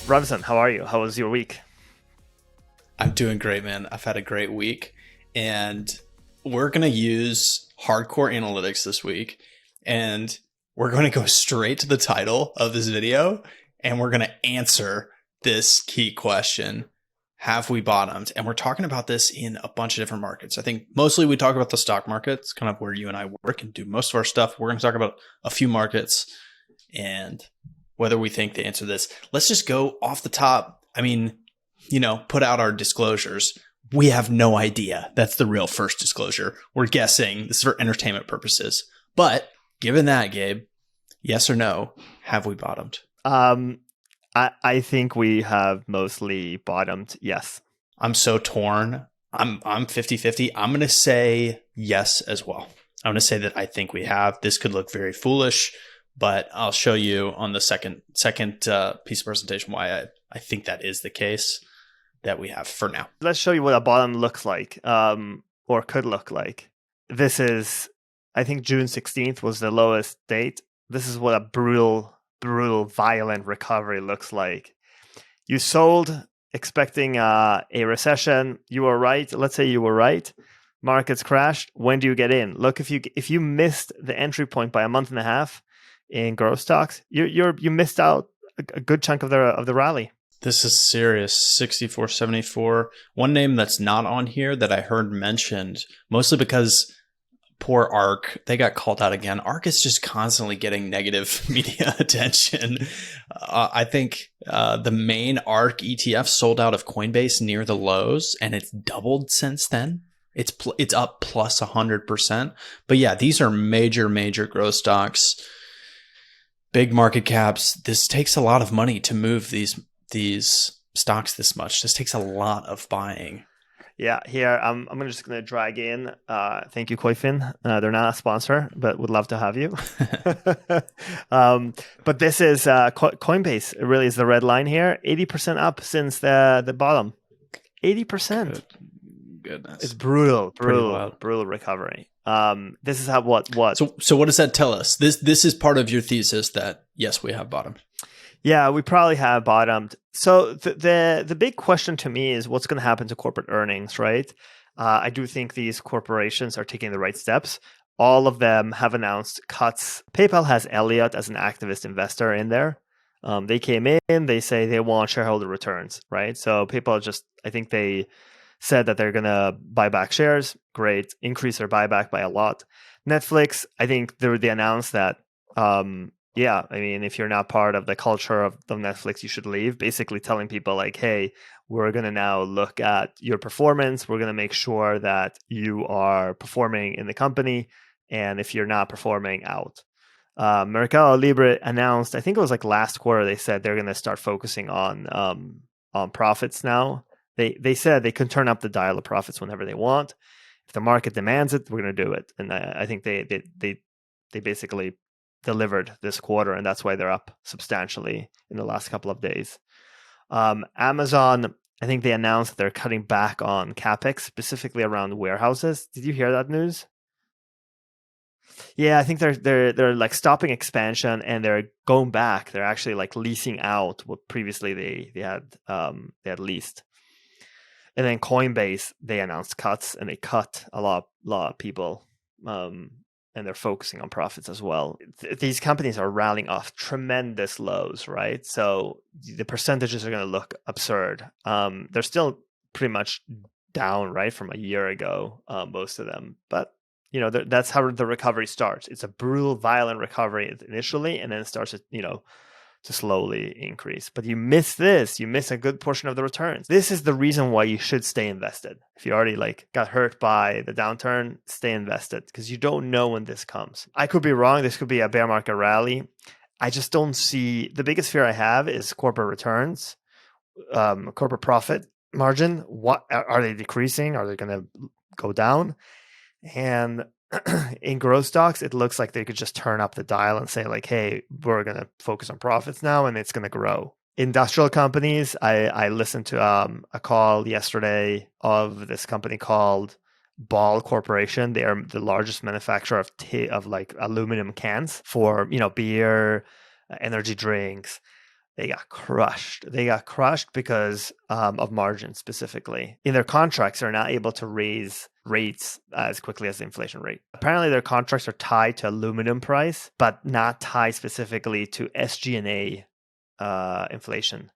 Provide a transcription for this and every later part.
Robinson, how are you? How was your week? I'm doing great, man. I've had a great week, and we're going to use hardcore analytics this week, and we're going to go straight to the title of this video, and we're going to answer this key question. Have we bottomed? And we're talking about this in a bunch of different markets. I think mostly we talk about the stock market. It's kind of where you and I work and do most of our stuff. We're going to talk about a few markets and whether we think they answer this. Let's just go off the top. I mean, put out our disclosures. We have no idea. That's the real first disclosure. We're guessing. This is for entertainment purposes. But given that, Gabe, yes or no, have we bottomed? I think we have mostly bottomed. Yes. I'm so torn. I'm 50-50. I'm going to say yes as well. I'm going to say that I think we have. This could look very foolish, but I'll show you on the second piece of presentation why I think that is the case that we have for now. Let's show you what a bottom looks like, or could look like. This is, I think June 16th was the lowest date. This is what a brutal, violent recovery looks like. You sold expecting a recession. You were right. Let's say you were right. Markets crashed. When do you get in? Look, if you missed the entry point by a month and a half in growth stocks, you missed out a good chunk of the rally. This is serious. 64.74. One name that's not on here that I heard mentioned, mostly because poor ARK, they got called out again. ARK is just constantly getting negative media attention. I think the main ARK ETF sold out of Coinbase near the lows, and it's doubled since then. It's up plus 100%. But yeah, these are major growth stocks, big market caps. This takes a lot of money to move these stocks this much. This takes a lot of buying. Yeah, here I'm just gonna drag in. Thank you, Koifin. They're not a sponsor, but would love to have you. But this is Coinbase. It really is the red line here. 80% up since the bottom. 80%. Goodness, it's brutal recovery. This is how what. So what does that tell us? This is part of your thesis that yes, we have bottomed. Yeah, we probably have bottomed. So the big question to me is what's going to happen to corporate earnings, right? I do think these corporations are taking the right steps. All of them have announced cuts. PayPal has Elliott as an activist investor in there. They came in, they say they want shareholder returns, right? So PayPal I think they said that they're going to buy back shares. Great. Increase their buyback by a lot. Netflix, I think they announced that yeah, I mean, if you're not part of the culture of Netflix, you should leave. Basically telling people like, hey, we're going to now look at your performance. We're going to make sure that you are performing in the company. And if you're not performing, out. Mercado Libre announced, I think it was like last quarter, they said they're going to start focusing on profits now. They said they can turn up the dial of profits whenever they want. If the market demands it, we're going to do it. And I think they basically delivered this quarter, and that's why they're up substantially in the last couple of days. Amazon, I think they announced that they're cutting back on capex, specifically around warehouses. Did you hear that news? Yeah, I think they're like stopping expansion and they're going back. They're actually like leasing out what previously they had leased. And then Coinbase, they announced cuts and they cut a lot of people. And they're focusing on profits as well. These companies are rallying off tremendous lows, right? So the percentages are going to look absurd. They're still pretty much down, right, from a year ago, most of them. But, that's how the recovery starts. It's a brutal, violent recovery initially, and then it starts to slowly increase. But you miss this. You miss a good portion of the returns. This is the reason why you should stay invested. If you already got hurt by the downturn, stay invested because you don't know when this comes. I could be wrong. This could be a bear market rally. I just don't see. The biggest fear I have is corporate returns, corporate profit margin. What are they decreasing? Are they going to go down? And in growth stocks, it looks like they could just turn up the dial and say like, hey, we're going to focus on profits now and it's going to grow. Industrial companies, I listened to a call yesterday of this company called Ball Corporation. They are the largest manufacturer of like aluminum cans for, beer, energy drinks. they got crushed. They got crushed because of margin specifically. In their contracts, they're not able to raise rates as quickly as the inflation rate. Apparently, their contracts are tied to aluminum price, but not tied specifically to SG&A inflation.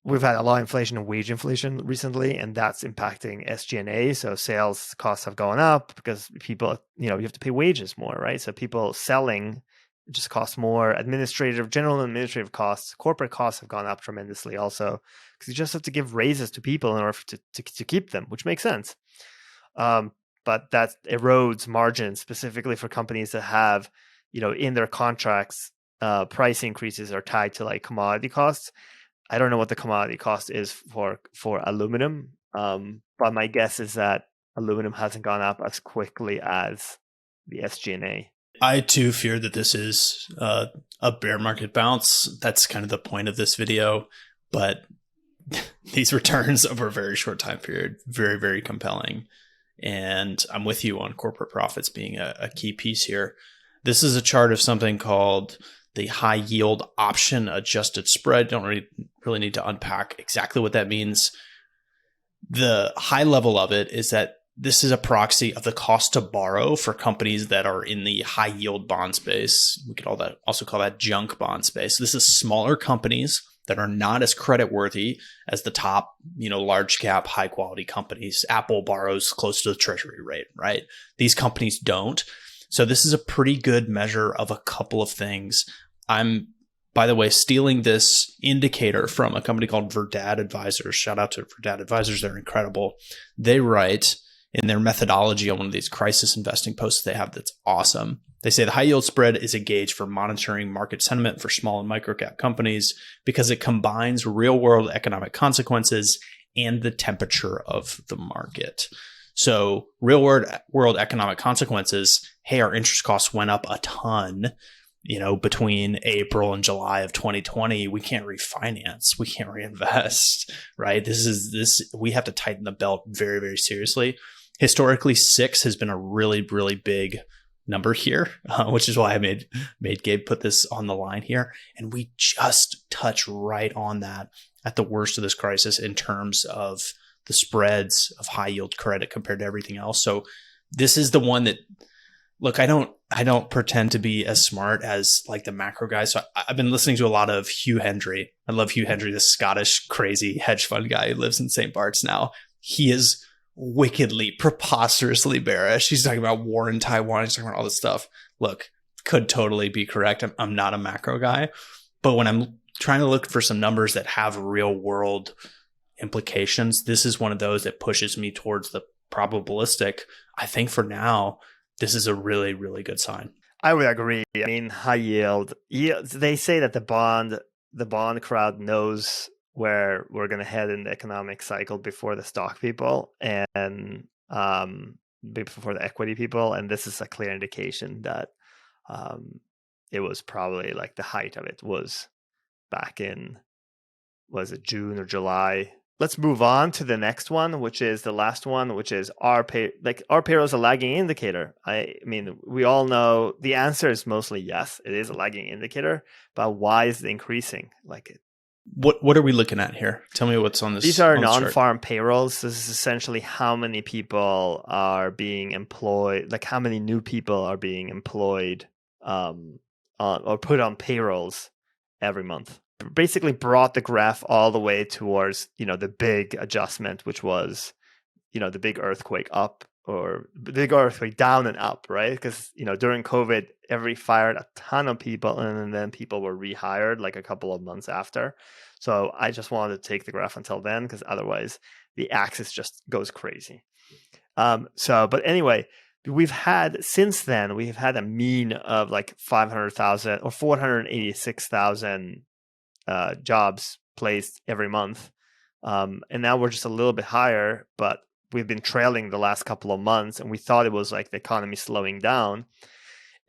We've had a lot of inflation and wage inflation recently, and that's impacting SG&A. So sales costs have gone up because people, you have to pay wages more, right? So people selling just costs more. General administrative costs, corporate costs have gone up tremendously also because you just have to give raises to people in order to keep them, which makes sense. But that erodes margins specifically for companies that have, in their contracts, price increases are tied to like commodity costs. I don't know what the commodity cost is for aluminum, but my guess is that aluminum hasn't gone up as quickly as the SG&A. I too fear that this is a bear market bounce. That's kind of the point of this video. But these returns over a very short time period, very, very compelling. And I'm with you on corporate profits being a key piece here. This is a chart of something called the high yield option adjusted spread. Don't really need to unpack exactly what that means. The high level of it is that this is a proxy of the cost to borrow for companies that are in the high yield bond space. We could also call that junk bond space. This is smaller companies that are not as credit worthy as the top, large cap, high quality companies. Apple borrows close to the treasury rate, right? These companies don't. So this is a pretty good measure of a couple of things. I'm, by the way, stealing this indicator from a company called Verdad Advisors. Shout out to Verdad Advisors. They're incredible. They write in their methodology on one of these crisis investing posts they have that's awesome. They say the high yield spread is a gauge for monitoring market sentiment for small and micro cap companies because it combines real world economic consequences and the temperature of the market. So real world economic consequences, hey, our interest costs went up a ton, between April and July of 2020. We can't refinance. We can't reinvest, right? We have to tighten the belt very, very seriously. Historically, 6 has been a really, really big number here, which is why I made Gabe put this on the line here. And we just touch right on that at the worst of this crisis in terms of the spreads of high yield credit compared to everything else. So this is the one that, look, I don't pretend to be as smart as like the macro guys. So I've been listening to a lot of Hugh Hendry. I love Hugh Hendry, this Scottish crazy hedge fund guy who lives in St. Bart's now. He is wickedly, preposterously bearish. He's talking about war in Taiwan. He's talking about all this stuff. Look, could totally be correct. I'm not a macro guy, but when I'm trying to look for some numbers that have real world implications, this is one of those that pushes me towards the probabilistic. I think for now, this is a really, really good sign. I would agree. I mean, high yield. They say that the bond crowd knows where we're going to head in the economic cycle before the stock people and before the equity people. And this is a clear indication that it was probably like the height of it was back in, was it June or July? Let's move on to the next one, which is the last one, which is our payroll is a lagging indicator. I mean, we all know the answer is mostly yes, it is a lagging indicator, but why is it increasing? What are we looking at here? Tell me what's on this. These are non-farm payrolls. This is essentially how many people are being employed, like how many new people are being employed or put on payrolls every month. Basically brought the graph all the way towards, the big adjustment, which was, the big earthquake up or the big earthquake down and up, right? Because, during COVID, fired a ton of people and then people were rehired like a couple of months after. So I just wanted to take the graph until then because otherwise the axis just goes crazy. But anyway, we've had a mean of like 500,000 or 486,000 jobs placed every month. And now we're just a little bit higher, but we've been trailing the last couple of months and we thought it was like the economy slowing down.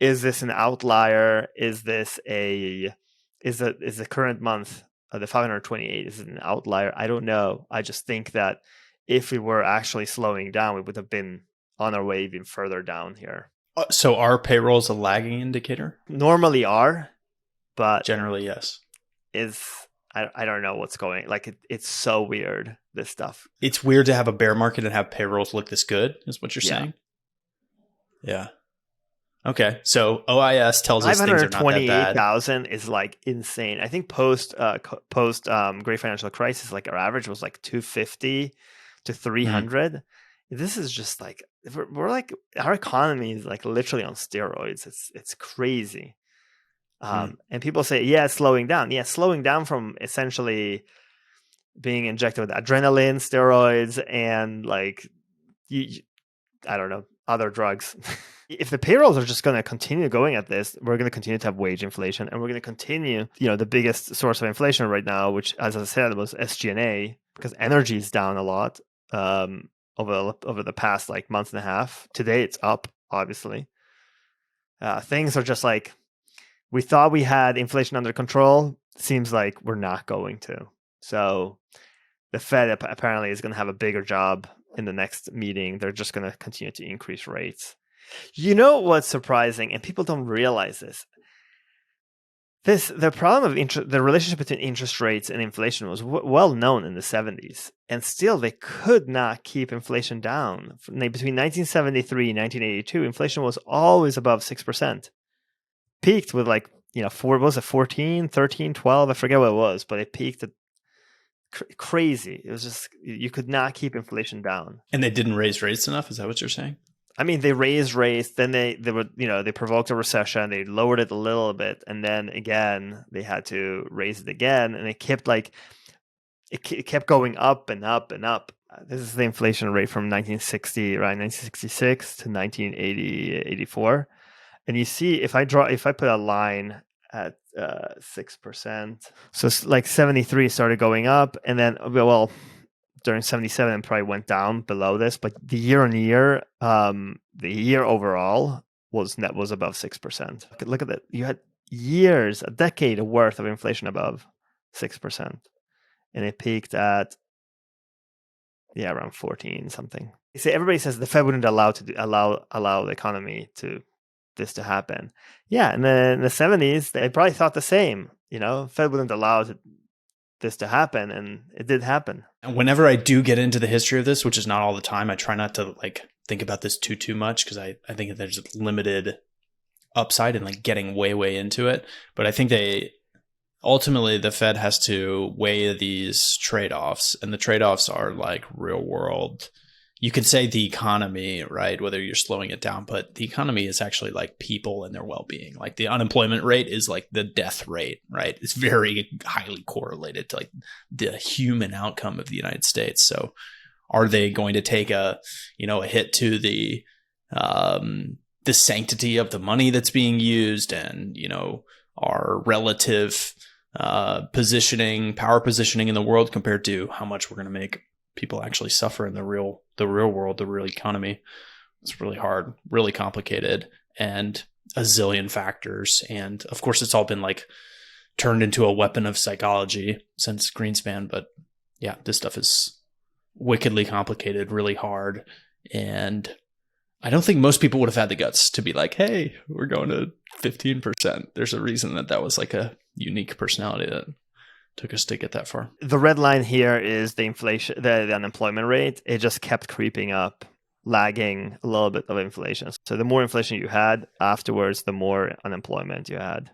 Is this an outlier? Is the current month, the 528, is it an outlier? I don't know. I just think that if we were actually slowing down, we would have been on our way even further down here. So our payroll is a lagging indicator? Normally are, but generally, yes. I don't know what's going. Like it's so weird, this stuff. It's weird to have a bear market and have payrolls look this good, is what you're saying? Yeah. Okay. So OIS tells us things are not that bad. 528,000 is like insane. I think post great financial crisis, like our average was like 250 to 300. This is just like we're like, our economy is like literally on steroids. It's crazy. And people say, yeah, it's slowing down. Yeah, slowing down from essentially being injected with adrenaline, steroids, and like, I don't know, other drugs. If the payrolls are just going to continue going at this, we're going to continue to have wage inflation, and we're going to continue, the biggest source of inflation right now, which, as I said, was SG&A, because energy is down a lot over the past like month and a half. Today it's up, obviously. Things are just like, we thought we had inflation under control. Seems like we're not going to. So the Fed apparently is going to have a bigger job in the next meeting. They're just going to continue to increase rates. You know what's surprising, and people don't realize this. The problem of the relationship between interest rates and inflation was well known in the 70s, and still they could not keep inflation down. Between 1973 and 1982, inflation was always above 6%. Peaked with like, 14, 13, 12, I forget what it was, but it peaked at crazy. It was just, you could not keep inflation down. And they didn't raise rates enough? Is that what you're saying? I mean, they raised rates, then they would, they provoked a recession, they lowered it a little bit, and then again, they had to raise it again, and it kept going up and up and up. This is the inflation rate from 1966 to 1980, 84. And you see, if I put a line at 6%, so like 73 started going up, and then, during 77 it probably went down below this, but the year on year, the year overall was above 6%. Look at that. You had a decade worth of inflation above 6%, and it peaked at around 14 something. You see, everybody says the Fed wouldn't allow the economy to this to happen. Yeah, and then in the 70s they probably thought the same. Fed wouldn't allow this to happen, and it did happen. And whenever I do get into the history of this, which is not all the time, I try not to like think about this too much, because I think there's limited upside in like getting way into it. But I think ultimately the Fed has to weigh these trade-offs, and the trade-offs are like real world. You could say the economy, right? Whether you're slowing it down, but the economy is actually like people and their well-being. Like the unemployment rate is like the death rate, right? It's very highly correlated to like the human outcome of the United States. So are they going to take a hit to the sanctity of the money that's being used, and, our relative power positioning in the world compared to how much we're going to make people actually suffer in the real world, the real economy? It's really hard, really complicated, and a zillion factors. And of course, it's all been like turned into a weapon of psychology since Greenspan. But yeah, this stuff is wickedly complicated, really hard. And I don't think most people would have had the guts to be like, hey, we're going to 15%. There's a reason that was like a unique personality that took us to get that far. The red line here is the inflation, the unemployment rate. It just kept creeping up, lagging a little bit of inflation. So the more inflation you had afterwards, the more unemployment you had.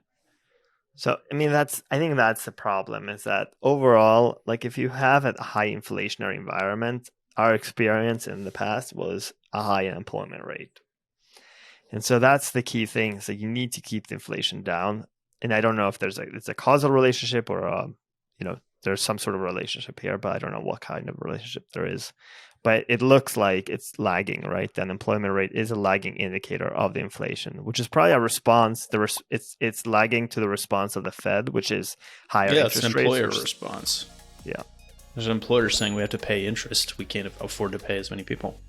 So, I mean, I think that's the problem, is that overall, like if you have a high inflationary environment, our experience in the past was a high unemployment rate. And so that's the key thing, is that you need to keep the inflation down. And I don't know if it's a causal relationship or there's some sort of relationship here, but I don't know what kind of relationship there is. But it looks like it's lagging, right? The unemployment rate is a lagging indicator of the inflation, which is probably a response. It's lagging to the response of the Fed, which is higher interest rates. Yeah, it's an employer response. Yeah. There's an employer saying we have to pay interest. We can't afford to pay as many people.